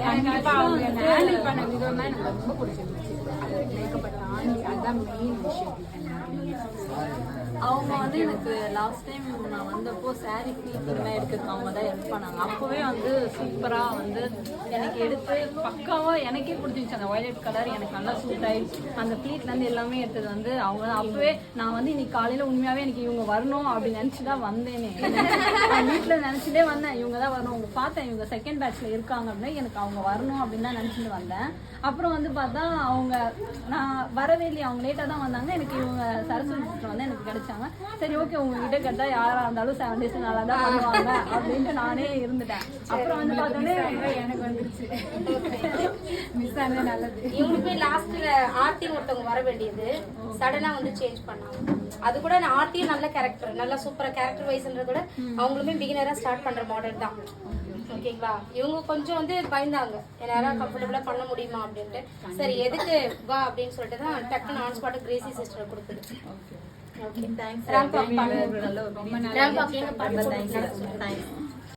கண்டிப்பா அவங்க ஹேண்டில் பண்ண விதம் தான் எனக்கு ரொம்ப பிடிச்சிருந்துச்சு. மேக்கப்பை தாண்டி அதுதான் மெயின் விஷயம். அவங்க வந்து எனக்கு லாஸ்ட் டைம் நான் வந்தப்போ சாரீ ஃப்ளீட்லாம் எடுக்கிறதுக்கு அவங்க தான் ஹெல்ப் பண்ணாங்க. அப்போவே வந்து சூப்பராக வந்து எனக்கு எடுத்து பக்காவாக எனக்கே பிடிச்சிருந்துச்சு. அந்த வயலட் கலர் எனக்கு நல்லா சூட் ஆயிடுச்சு. அந்த ஃப்ளீட்லேருந்து எல்லாமே எடுத்தது வந்து அவங்க தான். அப்போவே நான் வந்து இன்னைக்கு காலையில் உண்மையாகவே எனக்கு இவங்க வரணும் அப்படின்னு நினச்சி தான் வந்தேனே. வீட்டில் நினச்சிட்டே வந்தேன் இவங்க தான் வரணும். அவங்க பார்த்தேன் இவங்க செகண்ட் பேட்ச்சில் இருக்காங்க அப்படின்னா எனக்கு அவங்க வரணும் அப்படின்னு தான் நினச்சிட்டு வந்தேன். அப்புறம் வந்து பார்த்தா அவங்க நான் வரவே இல்லையே, அவங்க லேட்டாக தான் வந்தாங்க. எனக்கு இவங்க சரஸ்வதி சிஸ்டர் வந்து எனக்கு கிடைச்சாங்க. சரி ஓகே உங்ககிட்ட கேட்டால் யாராக இருந்தாலும் 7 days நல்லா தான் பண்ணுவாங்க அப்படின்ட்டு நானே இருந்துட்டேன். அப்புறம் வந்து பார்த்தோன்னே எனக்கு வந்துருச்சு. மிஸ் ஆனது நல்லது. இவங்களுமே லாஸ்ட்ல ஆர்த்தின்னு ஒருத்தவங்க வர வேண்டியது சடனா வந்து சேஞ்ச் பண்ணாங்க. அது கூட நான் ஆர்த்தியும் நல்ல கேரக்டர், நல்லா சூப்பரா கேரக்டர் வைஸ்ன்றத விட அவங்களுமே பிகினரா ஸ்டார்ட் பண்ற மாடல் தான். ஓகேங்களா? இவங்க கொஞ்சம் வந்து பயந்தாங்க யாராவது கம்ஃபர்டபுளா பண்ண முடியுமா அப்படின்ட்டு. சரி எதுக்கு வா அப்படின்னு சொல்லிட்டு தான் டக்குன்னு ஆன் ஸ்பாட் கிரேசி சிஸ்டர் கொடுத்தது. Okay thanks. ரேம்ப் அப் பண்ணுங்க. ரொம்ப நல்லா. ரேம்ப் அப் பண்ணுங்க. தேங்க்ஸ்.